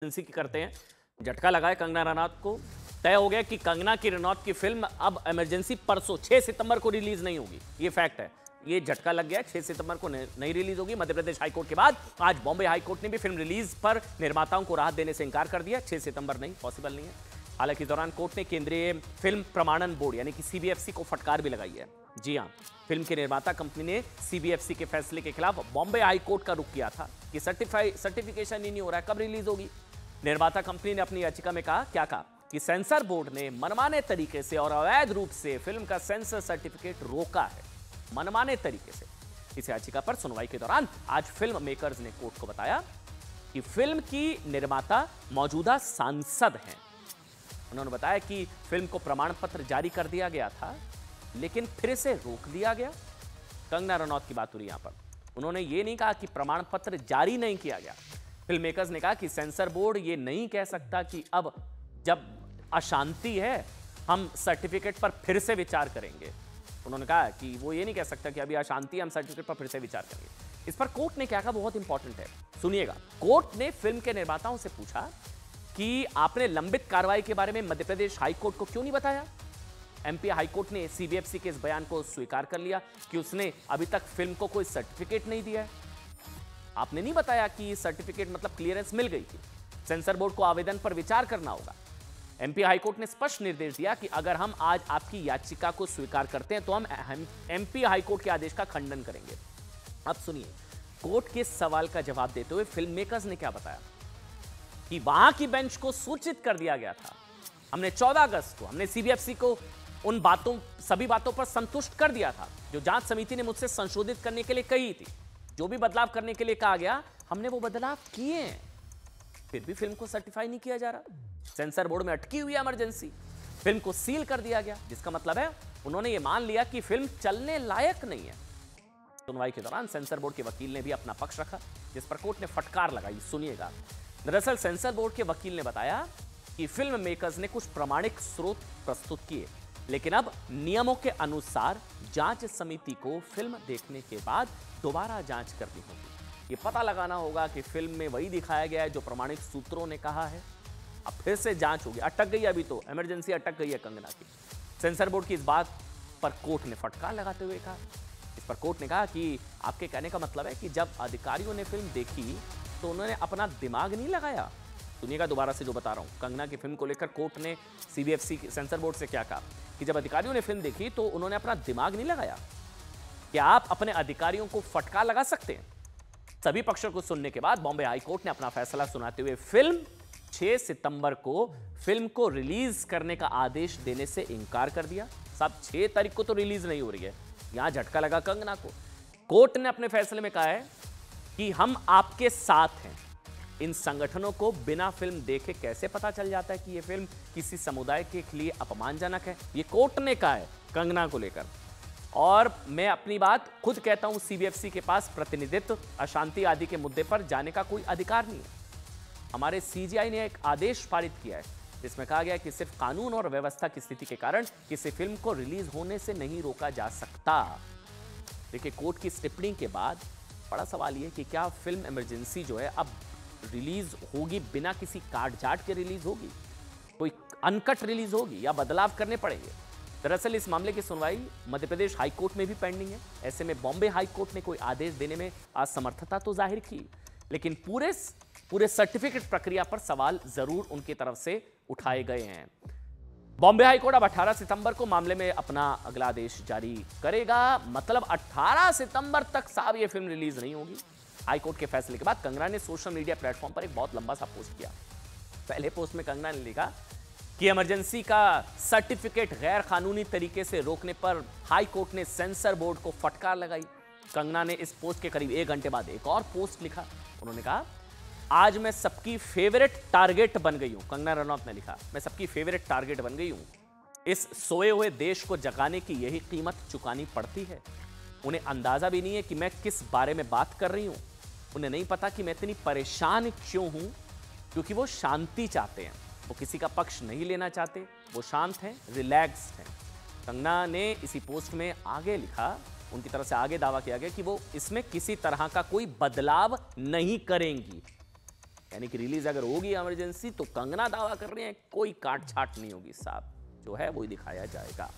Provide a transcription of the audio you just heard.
Agency की करते हैं। झटका लगा है कंगना रनौत को। तय हो गया कि कंगना की रनौत की फिल्म अब इमरजेंसी परसों 6 सितंबर को रिलीज नहीं होगी। ये फैक्ट है, ये झटका लग गया। 6 सितंबर को नहीं रिलीज होगी। मध्य प्रदेश हाईकोर्ट के बाद आज बॉम्बे हाईकोर्ट ने भी फिल्म रिलीज पर निर्माताओं को राहत देने से इंकार कर दिया। 6 सितंबर नहीं, पॉसिबल नहीं है। हालांकि इस दौरान कोर्ट ने केंद्रीय फिल्म प्रमाणन बोर्ड यानी कि सीबीएफसी को फटकार भी लगाई है। जी हां, फिल्म के निर्माता कंपनी ने सीबीएफसी के फैसले के खिलाफ बॉम्बे हाईकोर्ट का रुख किया था कि सर्टिफिकेशन ही नहीं हो रहा है, कब रिलीज होगी। निर्माता कंपनी ने अपनी याचिका में कहा कि सेंसर बोर्ड ने मनमाने तरीके से और अवैध रूप से फिल्म का सेंसर सर्टिफिकेट रोका है, मनमाने तरीके से। इस याचिका पर सुनवाई के दौरान आज फिल्म मेकर्स ने कोर्ट को बताया कि फिल्म की निर्माता मौजूदा सांसद हैं। उन्होंने बताया कि फिल्म को प्रमाण पत्र जारी कर दिया गया था, लेकिन फिर से रोक दिया गया। कंगना रनौत की बात हो रही यहां पर। उन्होंने ये नहीं कहा कि प्रमाण पत्र जारी नहीं किया गया। फिल्म मेकर्स ने कहा कि सेंसर बोर्ड ये नहीं कह सकता कि अब जब अशांति है हम सर्टिफिकेट पर फिर से विचार करेंगे। उन्होंने कहा कि वो ये नहीं कह सकता कि अभी अशांति है, हम सर्टिफिकेट पर फिर से विचार करेंगे। इस पर कोर्ट ने क्या कहा, बहुत इंपॉर्टेंट है, सुनिएगा। कोर्ट ने फिल्म के निर्माताओं से पूछा कि आपने लंबित कार्रवाई के बारे में मध्य प्रदेश हाईकोर्ट को क्यों नहीं बताया। एमपी हाईकोर्ट ने सीबीएफसी के इस बयान को स्वीकार कर लिया कि उसने अभी तक फिल्म को कोई सर्टिफिकेट नहीं दिया है। आपने नहीं बताया कि सर्टिफिकेट मतलब क्लियरेंस मिल गई थी, सेंसर बोर्ड को आवेदन पर विचार करना होगा। एमपी हाईकोर्ट ने स्पष्ट निर्देश दिया कि अगर हम आज आपकी याचिका को स्वीकार करते हैं तो हम एमपी हाईकोर्ट के आदेश का खंडन करेंगे। अब सुनिए, कोर्ट के सवाल का जवाब देते हुए फिल्म मेकर्स ने क्या बताया कि वहां की बेंच को सूचित कर दिया गया था। हमने 14 अगस्त को हमने सीबीएफसी को उन सभी बातों पर संतुष्ट कर दिया था जो जांच समिति ने मुझसे संशोधित करने के लिए कही थी। जो भी बदलाव करने के लिए कहा गया, हमने वो बदलाव किए हैं। फिर भी फिल्म को सर्टिफाई नहीं किया जा रहा। सेंसर बोर्ड में अटकी हुई इमरजेंसी, फिल्म को सील कर दिया गया, जिसका मतलब है उन्होंने ये मान लिया कि फिल्म चलने लायक नहीं है। सुनवाई के दौरान सेंसर बोर्ड के वकील ने भी अपना पक्ष रखा, जिस पर कोर्ट ने फटकार लगाई। सुनिएगा। दरअसल सेंसर बोर्ड के वकील ने बताया कि फिल्म मेकर्स ने कुछ प्रामाणिक स्रोत प्रस्तुत किए, लेकिन अब नियमों के अनुसार जांच समिति को फिल्म देखने के बाद दोबारा जांच करनी होगी। ये पता लगाना होगा कि फिल्म में वही दिखाया गया है जो प्रामाणिक सूत्रों ने कहा है। अब फिर से जांच होगी। अटक गई, अभी तो इमरजेंसी अटक गई है कंगना की। सेंसर बोर्ड की इस बात पर कोर्ट ने फटकार लगाते हुए कहा, इस पर कोर्ट ने कहा कि आपके कहने का मतलब है कि जब अधिकारियों ने फिल्म देखी तो उन्होंने अपना दिमाग नहीं लगाया। सुनिएगा दोबारा से जो बता रहा हूं। कंगना की फिल्म को लेकर कोर्ट ने सीबीएफसी सेंसर बोर्ड से क्या कहा कि जब अधिकारियों ने फिल्म देखी तो उन्होंने अपना दिमाग नहीं लगाया। क्या आप अपने अधिकारियों को फटकार लगा सकते हैं? सभी पक्षों को सुनने के बाद बॉम्बे हाईकोर्ट ने अपना फैसला सुनाते हुए 6 सितंबर को फिल्म को रिलीज करने का आदेश देने से इंकार कर दिया। साहब 6 तारीख को तो रिलीज नहीं हो रही है, यहां झटका लगा कंगना को। कोर्ट ने अपने फैसले में कहा है कि हम आपके साथ हैं। इन संगठनों को बिना फिल्म देखे कैसे पता चल जाता है कि यह फिल्म किसी समुदाय के लिए अपमानजनक है? यह कोर्ट ने कहा है कंगना को लेकर। और मैं अपनी बात खुद कहता हूं, सीबीएफसी के पास प्रतिनिधित्व, अशांति आदि के मुद्दे पर जाने का कोई अधिकार नहीं है। हमारे सीजीआई ने एक आदेश पारित किया है जिसमें कहा गया है कि सिर्फ कानून और व्यवस्था की स्थिति के कारण किसी फिल्म को रिलीज होने से नहीं रोका जा सकता। देखिए, कोर्ट की इस टिप्पणी के बाद बड़ा सवाल यह कि क्या फिल्म इमरजेंसी जो है अब रिलीज होगी, बिना किसी काट-छांट के रिलीज होगी, कोई अनकट रिलीज होगी या बदलाव करने पड़ेंगे? दरअसल इस मामले की सुनवाई मध्य प्रदेश हाईकोर्ट में भी पेंडिंग है। ऐसे में बॉम्बे हाईकोर्ट ने कोई आदेश देने में असमर्थता तो जाहिर की, लेकिन पूरे सर्टिफिकेट प्रक्रिया पर सवाल जरूर उनकी तरफ से उठाए गए हैं। बॉम्बे हाईकोर्ट अब 18 सितंबर को मामले में अपना अगला आदेश जारी करेगा। मतलब 18 सितंबर तक साहब ये फिल्म रिलीज नहीं होगी। हाईकोर्ट के फैसले के बाद कंगना ने सोशल मीडिया प्लेटफॉर्म पर एक बहुत लंबा सा पोस्ट किया। पहले पोस्ट में कंगना ने लिखा कि इमरजेंसी का सर्टिफिकेट गैर कानूनी तरीके से रोकने पर हाई कोर्ट ने सेंसर बोर्ड को फटकार लगाई। कंगना ने इस पोस्ट के करीब 1 घंटे बाद एक और पोस्ट लिखा। उन्होंने कहा, आज मैं सबकी फेवरेट टारगेट बन गई हूं। कंगना रनौत ने लिखा, मैं सबकी फेवरेट टारगेट बन गई हूं। इस सोए हुए देश को जगाने की यही कीमत चुकानी पड़ती है। उन्हें अंदाजा भी नहीं है कि मैं किस बारे में बात कर रही हूं। उन्हें नहीं पता कि मैं इतनी परेशान क्यों हूं, क्योंकि वो शांति चाहते हैं, वो किसी का पक्ष नहीं लेना चाहते, वो शांत हैं, रिलैक्स्ड हैं। कंगना ने इसी पोस्ट में आगे लिखा, उनकी तरफ से आगे दावा किया गया कि वो इसमें किसी तरह का कोई बदलाव नहीं करेंगी। यानी कि रिलीज अगर होगी इमरजेंसी तो कंगना दावा कर रही हैं कोई काट छाट नहीं होगी, साहब जो है वही दिखाया जाएगा।